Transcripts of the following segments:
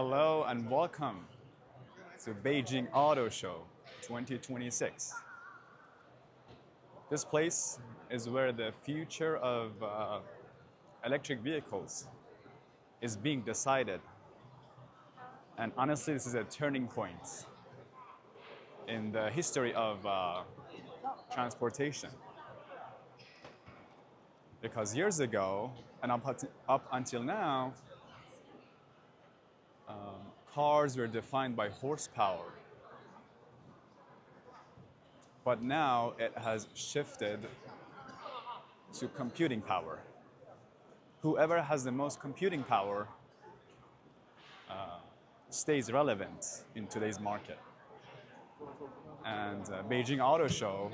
Hello and welcome to Beijing Auto Show 2026. This place is where the future of electric vehicles is being decided. And honestly, this is a turning point in the history of transportation. Because years ago, and up until now, cars were defined by horsepower. But now it has shifted to computing power. Whoever has the most computing power stays relevant in today's market. And Beijing Auto Show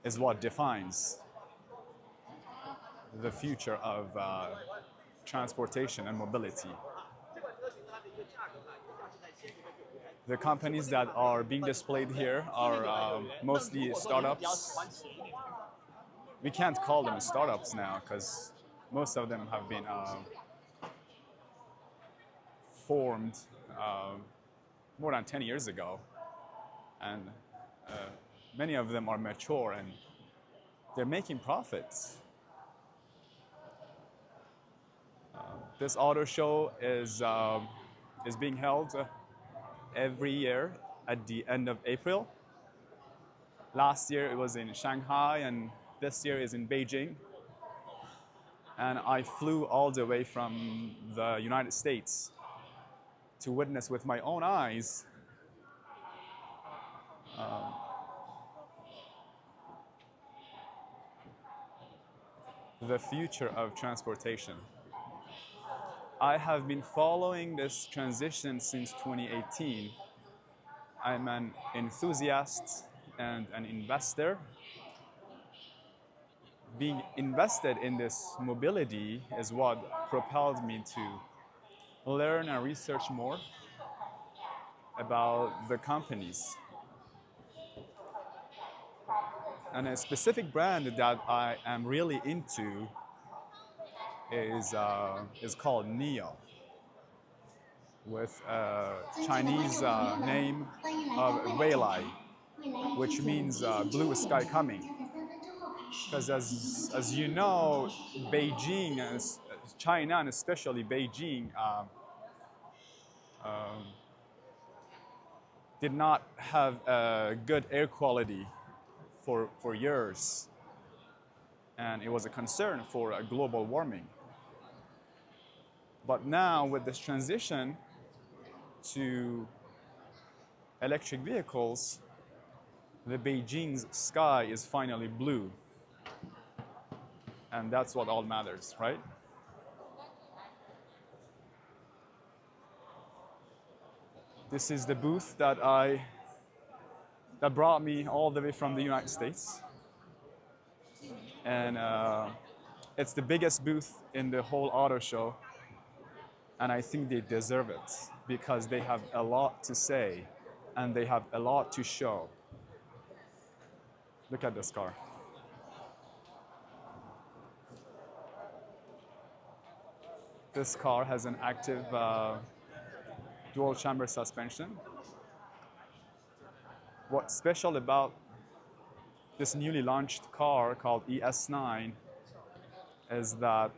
is what defines the future of transportation and mobility. The companies that are being displayed here are mostly startups. We can't call them startups now because most of them have been formed more than 10 years ago. And many of them are mature and they're making profits. This auto show is being held every year at the end of April. Last year it was in Shanghai and this year is in Beijing. And I flew all the way from the United States to witness with my own eyes the future of transportation. I have been following this transition since 2018. I'm an enthusiast and an investor. Being invested in this mobility is what propelled me to learn and research more about the companies. And a specific brand that I am really into is called NIO, with a Chinese name of Weilai, which means blue sky coming. Because as you know, Beijing, China, and especially Beijing, did not have good air quality for years. And it was a concern for global warming. But now with this transition to electric vehicles, the Beijing's sky is finally blue. And that's what all matters, right? This is the booth that brought me all the way from the United States. And it's the biggest booth in the whole auto show. And I think they deserve it because they have a lot to say and they have a lot to show. Look at this car. This car has an active dual chamber suspension. What's special about this newly launched car called ES9 is that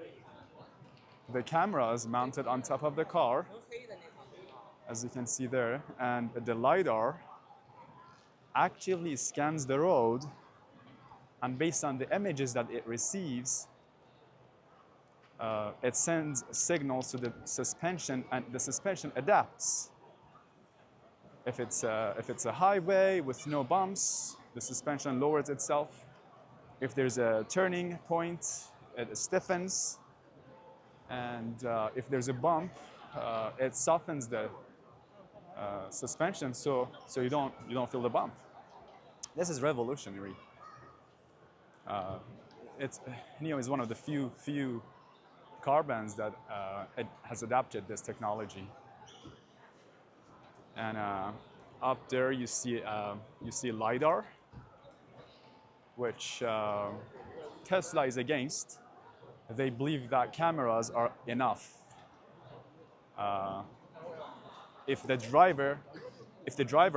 the camera is mounted on top of the car, as you can see there, and the LiDAR actively scans the road, and based on the images that it receives, it sends signals to the suspension, and the suspension adapts. If it's a highway with no bumps, the suspension lowers itself. If there's a turning point, it stiffens. And if there's a bump, it softens the suspension so you don't feel the bump. This is revolutionary. NIO is one of the few car brands that it has adapted this technology. And up there you see LiDAR, which Tesla is against. They believe that cameras are enough. Uh, if the driver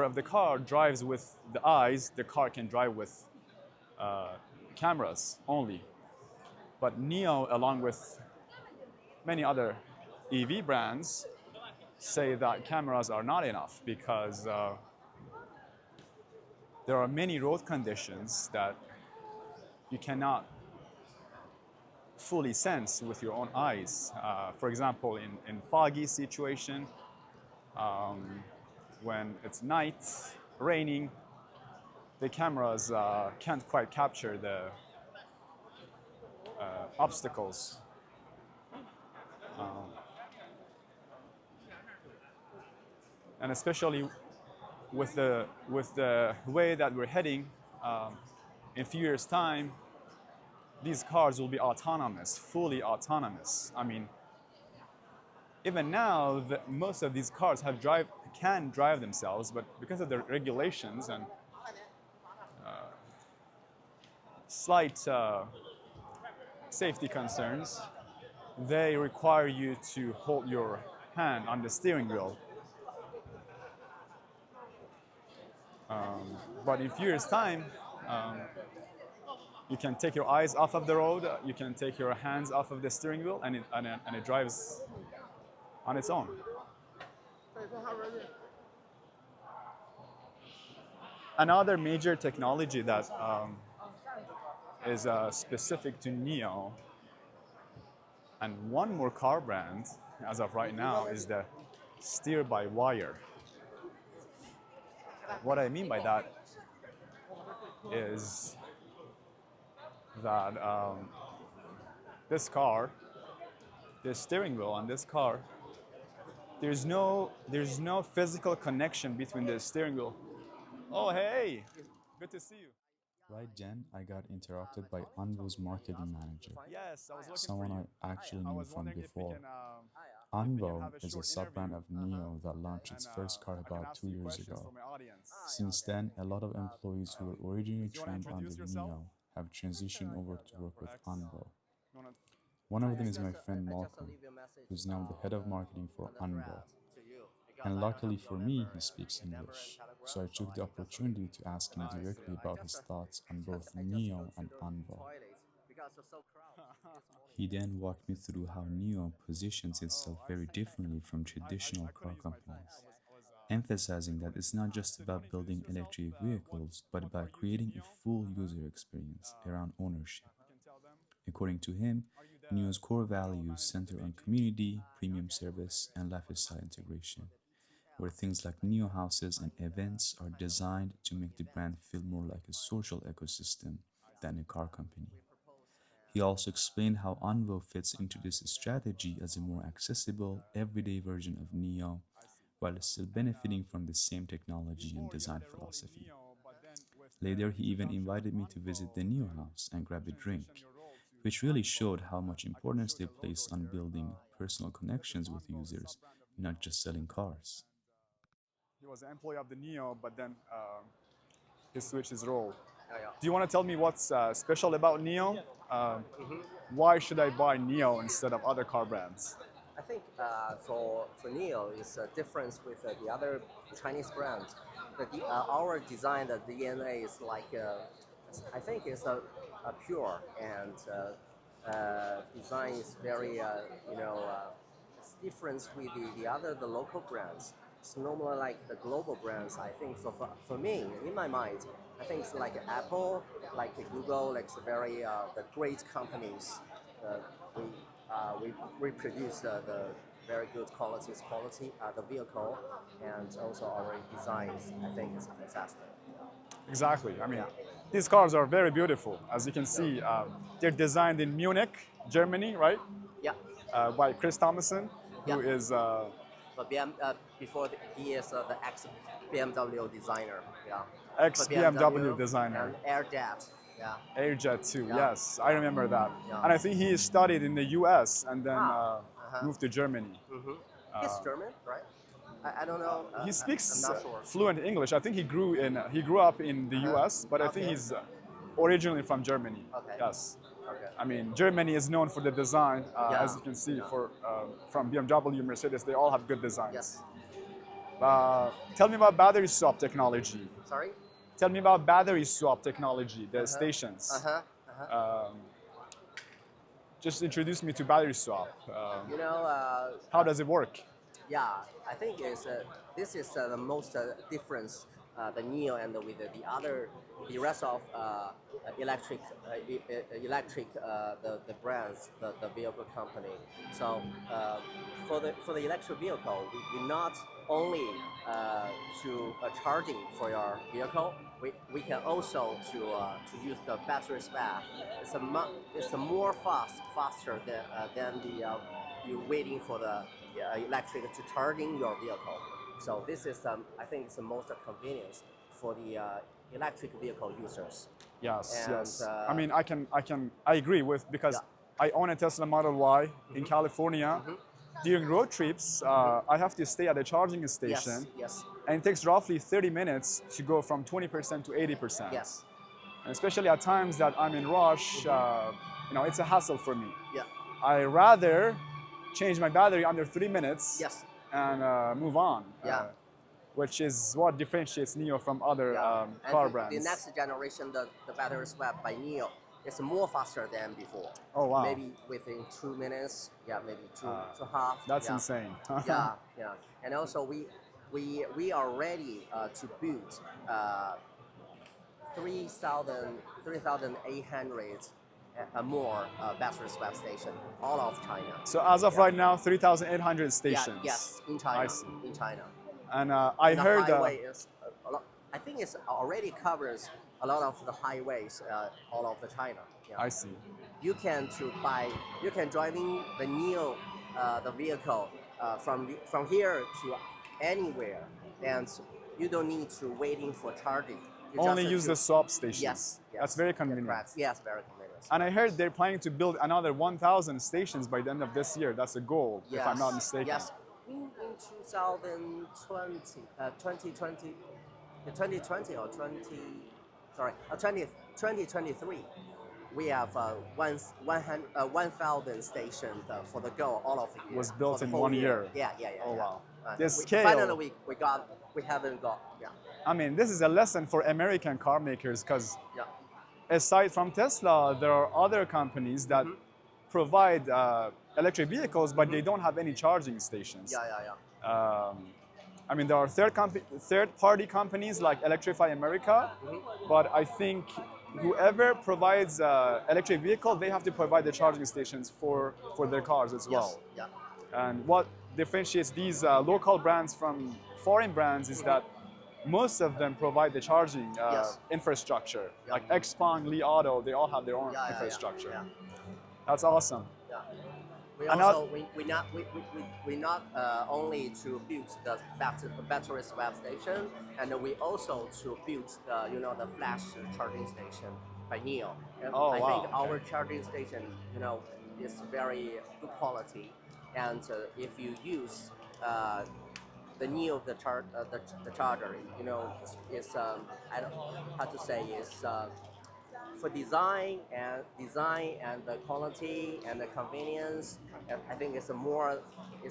of the car drives with the eyes, the car can drive with cameras only. But NIO, along with many other EV brands, say that cameras are not enough because there are many road conditions that you cannot fully sense with your own eyes. For example, in foggy situation, when it's night, raining, the cameras can't quite capture the obstacles. And especially with the way that we're heading, in a few years' time, these cars will be autonomous, fully autonomous. I mean, even now, most of these cars can drive themselves, but because of the regulations and slight safety concerns, they require you to hold your hand on the steering wheel. But in a few years' time, you can take your eyes off of the road, you can take your hands off of the steering wheel, and it drives on its own. Another major technology that is specific to NIO and one more car brand as of right now is the steer-by-wire. What I mean by that is that this car, the steering wheel on this car, there's no physical connection between the steering wheel. Oh, hey, good to see you. Right then, I got interrupted by Anvo's marketing manager, Yes, I was looking for someone you. I actually I knew was from wondering if we before. can Anvo have a is a short sub-brand interview, of NIO that launched its and first car I can about ask 2 you years questions ago. from my audience. Since then, a lot of employees who were originally Do you want to trained under introduce yourself? NIO have transitioned over to work For with X? Anvo. You want to One of them is introduce my yourself? friend Malcolm, who's now the head of marketing for Anvo. And luckily for me, he speaks English, so I took the opportunity to ask him directly about his thoughts on both NIO and Anvo. He then walked me through how NIO positions itself Oh, I very see. differently from traditional I car couldn't use my phone. companies, I was emphasizing that it's not just So do you about want to introduce building yourself? electric vehicles, but What about are you to creating a NIO? full user experience around ownership. You can tell them. According to him, Are you NIO's the core general values manager for center on Beijing? community, premium service, and lifestyle integration, where things like NIO houses and events are designed to make the brand feel more like a social ecosystem than a car company. He also explained how Anvo fits into this strategy as a more accessible, everyday version of NIO, I see. while still benefiting from the same technology and Before you design had a role in philosophy. NIO, but then with the Later, he even introduction of invited me to visit the Anvo, NIO you house and grab a transition drink, your role to which really Anvo. showed how much I can importance show they the logo place on here. building personal This is connections with Anvo, the users, sub-brand of NIO. not just selling cars. He was an employee of the NIO, but then he switched his role. Do you want to tell me what's special about NIO? Why should I buy NIO instead of other car brands? I think for NIO is a difference with the other Chinese brands. Our design, the DNA is like I think it's a pure and design is very it's different with the local brands. It's normally like the global brands. I think for me, in my mind, I think it's like Apple, like Google, like the great companies. We we reproduce the very good quality, the vehicle, and also our designs. I think it's fantastic. Exactly. I mean, Yeah. these cars are very beautiful. As you can see, they're designed in Munich, Germany, right? Yeah, By Chris Thomason, yeah. who is But he is the ex BMW designer. Yeah. ex For BMW BMW designer. and AirJet. Yeah. Airjet too. Yeah. Yes, I remember that. Yeah. And I think he studied in the U.S. and then Ah. Uh-huh. moved to Germany. He's German, right? I don't know. He I'm speaks not sure. fluent English. I think he grew up in the U.S., but I think Okay. he's originally from Germany. Okay. Yes. Okay. I mean, Germany is known for the design, Yeah. as you can see, Yeah. from BMW, Mercedes, they all have good designs. Yes. Tell me about battery swap technology. Sorry. Tell me about battery swap technology, the stations. Uh-huh. Uh-huh. Just introduce me to battery swap. You know, How does it work? yeah, I think this is the most difference the NIO and with the rest of the brands, the vehicle company. So for the electric vehicle, we not only to charging for your vehicle, we can also to use the battery swap. It's a more faster than the you waiting for the electric to charging your vehicle. So this is I think it's the most convenience for the electric vehicle users. Yes, And, yes. I mean, I agree with, because Yeah. I own a Tesla Model Y in California. During road trips, I have to stay at a charging station, Yes. and it takes roughly 30 minutes to go from 20% to 80%. Yes. And especially at times that I'm in rush, it's a hassle for me. Yeah. I rather change my battery under 3 minutes Yes. and move on. Yeah. Which is what differentiates NIO from other car brands. The next generation, the battery swap by NIO is more faster than before. Oh wow. Maybe within 2 minutes. Yeah, maybe two and a half. That's yeah. insane. Yeah. And also we are ready to build 3,800 more battery swap station all of China. So as of right now, 3,800 stations. Yeah, yes, in China. I see. In China. And I The heard highway is a lot. I think it already covers a lot of the highways all over China. Yeah. I see. You can driving the NIO the vehicle from here to anywhere, and you don't need to waiting for charging. You Only just use the swap stations. Yes. That's very convenient. Correct. Yes, very convenient. And I heard they're planning to build another 1,000 stations by the end of this year. That's a goal, if I'm not mistaken. Yes. In 2020, 2020 or 2023, we have 1,000 stations for the goal all of the year. Was built for the in whole 1 year. Yeah. Oh wow. Uh, This we, scale. Finally, we haven't got. Yeah. I mean, this is a lesson for American car makers, because Yeah. aside from Tesla, there are other companies that provide electric vehicles, but they don't have any charging stations. Yeah. I mean, there are third-party companies like Electrify America, but I think whoever provides electric vehicle, they have to provide the charging stations for their cars as well. Yes. Yeah. And what differentiates these local brands from foreign brands is that most of them provide the charging infrastructure. Yeah. Like XPeng, Li Auto, they all have their own infrastructure. Yeah. That's awesome. Yeah. We And also we not only to build the battery swap station, and we also to build the flash charging station by NIO. And Oh, I wow. think our charging station is very good quality, and if you use the NIO the charger, is I don't know how to say is. For design and the quality and the convenience, I think it's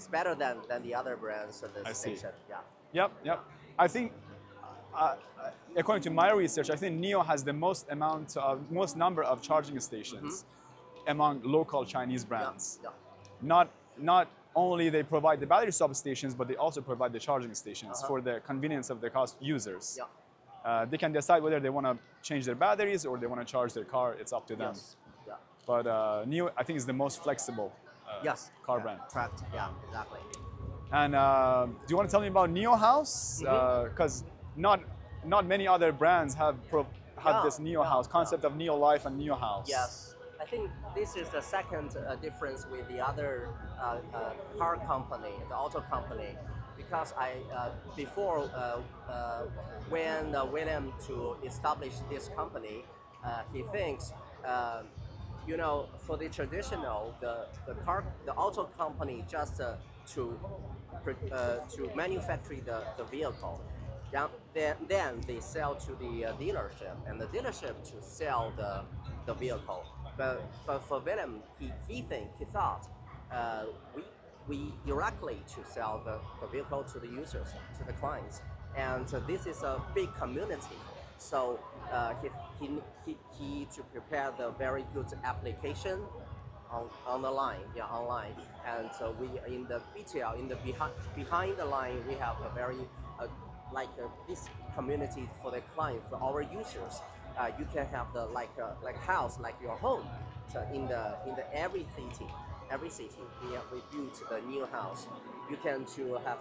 better than the other brands of I the see. station. Yeah. Yep. I think, according to my research, I think NIO has the most number of charging stations among local Chinese brands. Yeah. Not only they provide the battery swap stations, but they also provide the charging stations for the convenience of the users. Yeah. They can decide whether they want to change their batteries or they want to charge their car. It's up to them. Yes. Yeah. But NIO, I think, is the most flexible car brand. Correct. Yeah. Exactly. And do you want to tell me about NIO House? Because not many other brands have this NIO House concept of NIO Life and NIO House. Yes. I think this is the second difference with the other car company, the auto company, because before when William to establish this company, he thinks for the traditional the auto company just to manufacture the vehicle. Then they sell to the dealership, and the dealership to sell the vehicle. but for Willem, he thought we directly to sell the vehicle to the users, to the clients, and this is a big community. So he to prepare the very good application on the line, yeah, online. And we in the BTL, in the behind the line, we have a very this community for the client, for our users. You can have the like a house, like your home. So in the every city, we built the new house. You can to have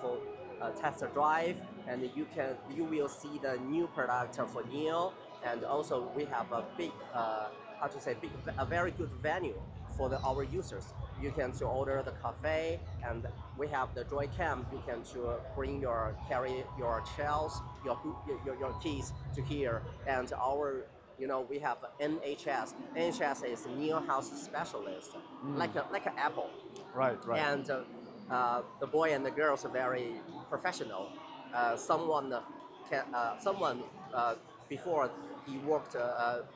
a test drive, and you will see the new product for NIO. And also we have a big a very good venue for our users. You can to order the cafe, and we have the Joy Cam. You can to carry your shells, your keys to here, and our we have NHS. NHS is NIO House Specialist, like an Apple. Right, right. And the boy and the girls are very professional. Someone before he worked,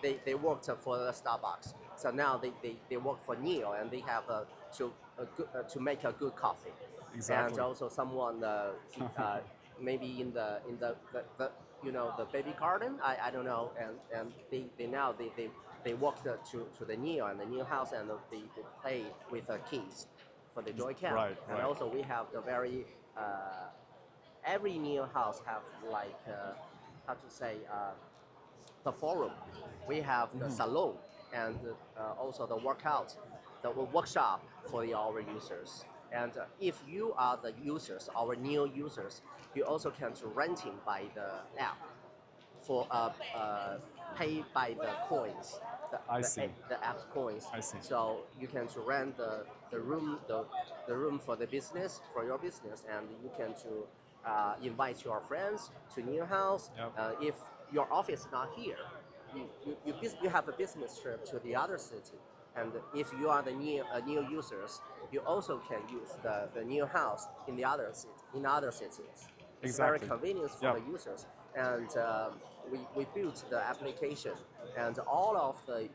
they worked for the Starbucks. So now they work for NIO, and they have to make a good coffee. Exactly. And also someone maybe in the the baby garden. I don't know. And they walk to the NIO and the NIO house, and they play with keys for the Joy Cam. Right, And right. also we have the very every NIO house have like how to say the forum. We have the salon, and also the workshop for our users. And if you are the users, our NIO users, you also can to renting by the app for pay by the coins. I see. The app coins. I see. So you can to rent the room for the business, for your business, and you can to invite your friends to NIO house. Yep. If your office not here, you have a business trip to the other city. And if you are the NIO users, you also can use the NIO house in the other cities. It's Exactly. very convenient for Yeah. the users. And we built the application, and all of the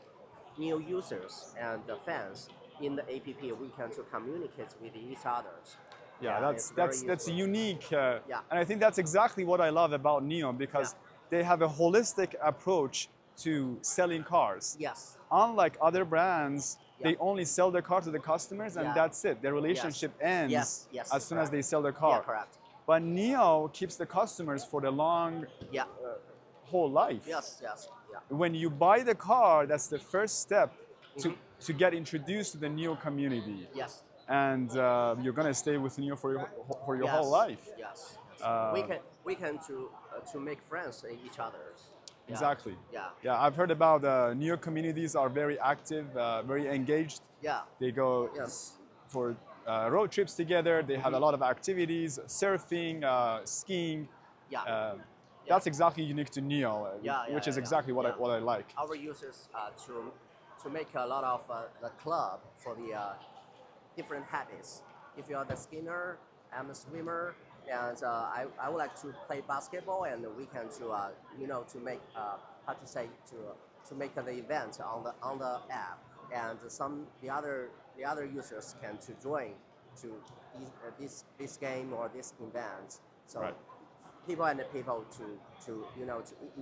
NIO users and the fans in the app, we can to communicate with each others. Yeah, it's very that's useful. unique, Yeah. and I think that's exactly what I love about NIO, because they have a holistic approach to selling cars. Yes. Unlike other brands, they Yeah. only sell their car to the customers, and Yeah. that's it. Their relationship ends Yes, as soon as correct. they sell their car. Yeah, correct. But NIO keeps the customers for the long Yeah. whole life. Yes. Yeah. When you buy the car, that's the first step to get introduced to the NIO community. Yes. And you're gonna stay with NIO for your whole life. Yes. Uh, we can to make friends in each other's. Yeah. Exactly. Yeah. Yeah, I've heard about NIO communities are very active, very engaged. Yeah. They go Yes. for road trips together. They have a lot of activities, surfing, skiing. Yeah. That's exactly unique to NIO, which is yeah. exactly what Yeah. what I like. Our users to make a lot of the club for the different habits. If you are the skinner, I'm a swimmer, and I would like to play basketball, and we can to make how to say to make the event on the app, and the other users can to join to this game or this event. So Right. people and people to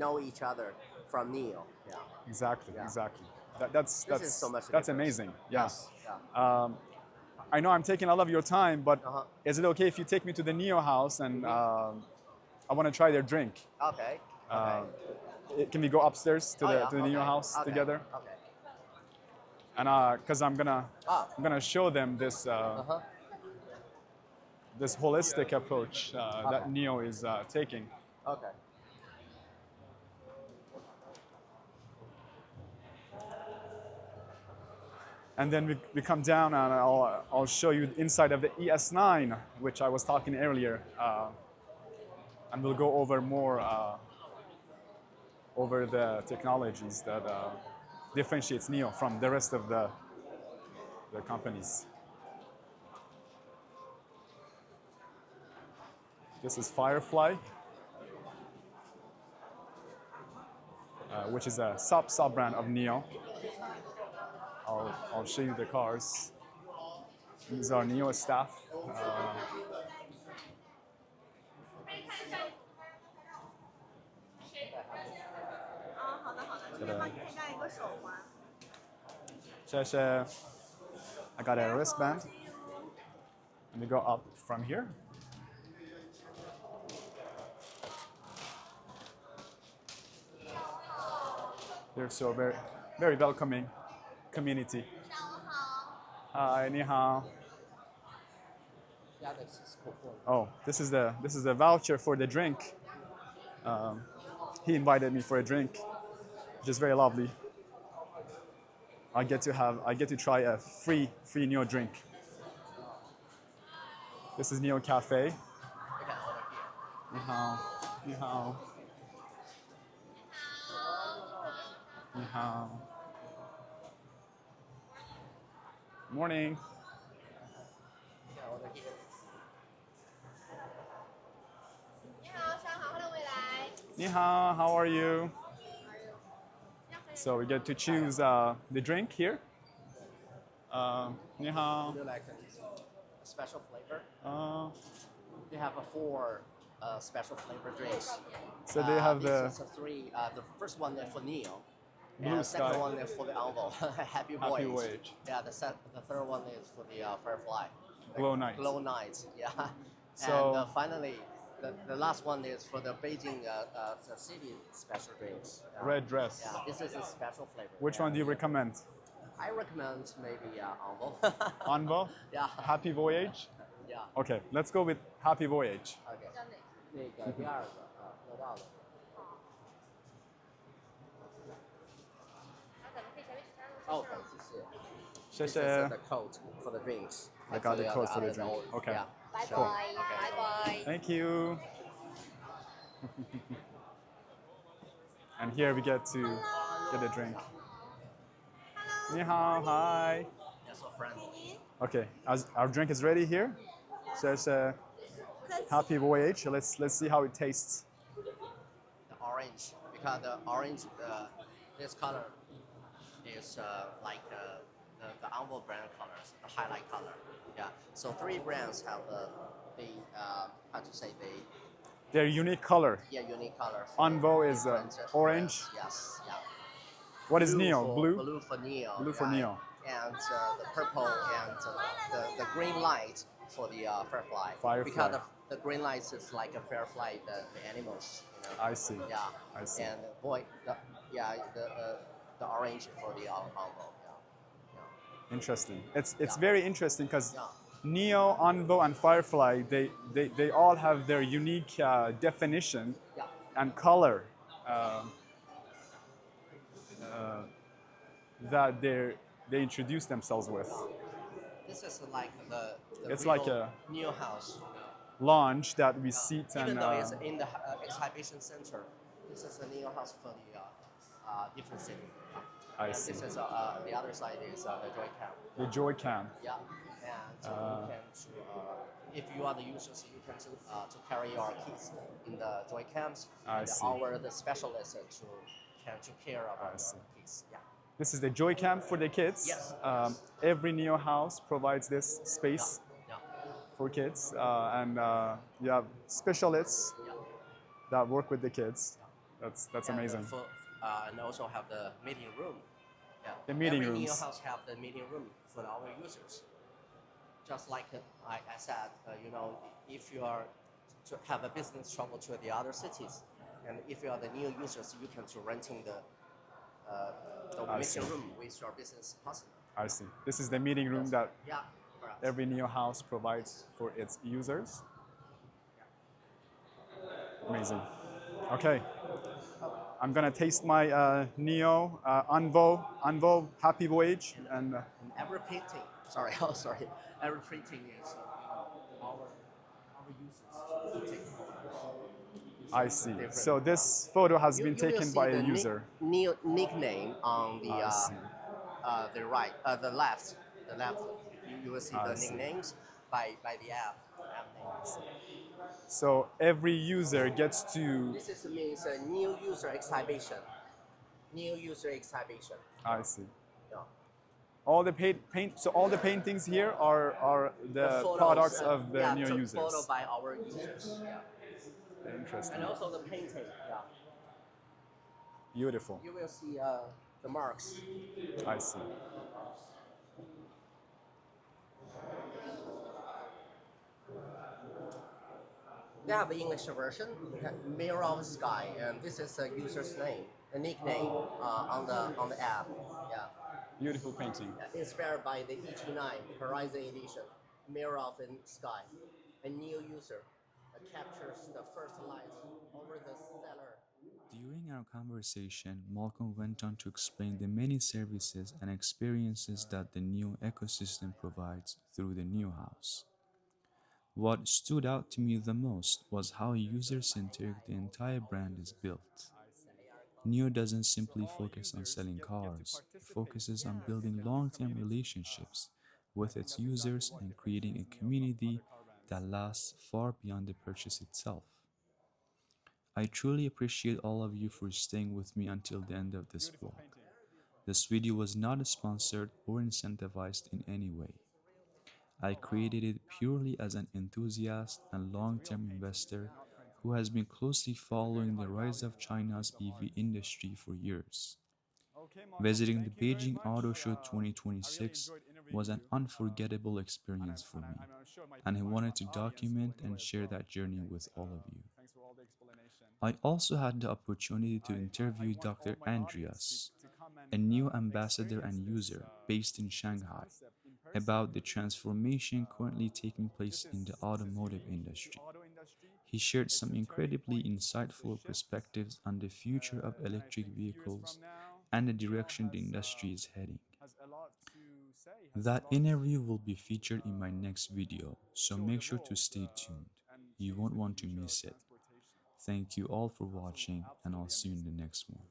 know each other from NIO. Yeah. Exactly, Yeah. exactly. This is so much That's difference. amazing. Yeah. Yes. Yeah. I know I'm taking a lot of your time, but Uh-huh. is it okay if you take me to the NIO house and I want to try their drink? Okay. Can we go upstairs to the NIO okay. house Okay. together? Okay. And because I'm gonna show them this Uh-huh. this holistic approach that NIO is taking. Okay. And then we come down, and I'll show you the inside of the ES9, which I was talking earlier, and we'll go over more over the technologies that differentiates NIO from the rest of the companies. This is Firefly, which is a sub brand of NIO. I'll show you the cars. These are NIO staff. 好的好的，这边帮你佩戴一个手环。谢谢. I got a wristband. Let me go up from here. They're so very welcoming community. 上午好。 Hi, 你好. Yeah, this is cool. Oh, this is the voucher for the drink. He invited me for a drink, which is very lovely. I get to try a free NIO drink. This is NIO Cafe. You can order here. 你好，你好，你好。Morning. You can order here. 你好，上好，欢迎回来。你好, how are you? So we get to choose the drink here. 你好. Would you like a special flavor? Uh, They have 4 special flavor drinks. so they have the This is 3. The first one is for NIO. Blue And the Sky. second one is for the Envo. Happy Voyage. Happy Voyage. Yeah, the third one is for the Firefly. Glow Night. Glow Night, yeah. So- and finally, the last one is for the Beijing the city special drinks. Red dress. Yeah, this is a special flavor. Which yeah. one do you recommend? I recommend maybe Envo. Anvo? Yeah. Happy Voyage? Yeah. Okay, let's go with Happy Voyage. OK，那个第二个乐道的。哦，谢谢。谢 This is 谢. the code for the drinks. I got the code for the other drink. old- Okay. Yeah. 拜 Sure. 拜，拜拜。 Thank you. And here we get to get a drink. 你好, hi. Yeah, so friendly. Okay, our drink is ready here. There's a Happy Voyage. Let's see how it tastes. The orange, because the orange, this color is like the Envo brand colors, the highlight color. Yeah. So 3 brands have the how to say Their unique color. unique color. Envo is Different orange. brands. Yes. Yeah. What is NIO? for, Blue? Blue for NIO. Blue for right. NIO. And the purple and the green light for the Firefly. Firefly. Because the green light is like a Firefly, the animals. You know? I see. Yeah. I see. And the orange for the Envo. Yeah. Interesting. It's Yeah. very interesting because Yeah. NIO, Envo, and Firefly they all have their unique definition Yeah. and color that they introduce themselves with. This is like the It's real like a- NIO house. Lounge that we sit Even and though it's in the exhibition center, this is a NIO house for the different city. I And see. this is the other side is the Joy Camp. The Joy Cam. Yeah, and you can if you are the users, you can to carry your kids in the Joy Camps. I and see. the specialists to care about see. the kids. Yeah. This is the Joy Camp for the kids. Yes. Every NIO house provides this space Yeah. for kids, and you have specialists Yeah. that work with the kids. That's And amazing. And also have the meeting room. Yeah. The meeting Every rooms. NIO house have the meeting room for our users. Just like I said, if you are to have a business travel to the other cities, and if you are the NIO users, you can to renting the I see. meeting room with your business partner. I see. This is the meeting room that Yeah. Correct. every NIO house provides for its users. Amazing. Okay. I'm gonna taste my NIO Envo Happy Voyage and And every printing, sorry, every printing is our users to take photos. I see. Different. So this photo has been You will taken see by the a user. nickname on the I see. the right, the left. You will see I the see. nicknames by the app name. So every user gets to. This means a new user exhibition. New user exhibition. I see. Yeah. All the paint. So all the paintings here are the photos, products of the yeah, NIO took users. photo by our users. Yeah. Interesting. And also the painting. Yeah. Beautiful. You will see the marks. I see. They have an English version, Mirror of Sky, and this is a user's name, a nickname on the app. Yeah. Beautiful painting. Inspired by the ET9 Horizon Edition, Mirror of the Sky. A new user captures the first light over the cellar. During our conversation, Malcolm went on to explain the many services and experiences that the NIO ecosystem provides through the NIO House. What stood out to me the most was how user-centric the entire brand is built. NIO doesn't simply focus on selling cars, it focuses on building long-term relationships with its users and creating a community that lasts far beyond the purchase itself. I truly appreciate all of you for staying with me until the end of this vlog. This video was not sponsored or incentivized in any way. I created it purely as an enthusiast and long-term investor who has been closely following the rise of China's EV industry for years. Visiting the Beijing Auto Show 2026 was an unforgettable experience for me, and I wanted to document and share that journey with all of you. I also had the opportunity to interview Dr. Andreas, a new ambassador and user based in Shanghai, about the transformation currently taking place in the automotive industry. He shared some incredibly insightful perspectives on the future of electric vehicles and the direction the industry is heading. That interview will be featured in my next video, so make sure to stay tuned. You won't want to miss it. Thank you all for watching, and I'll see you in the next one.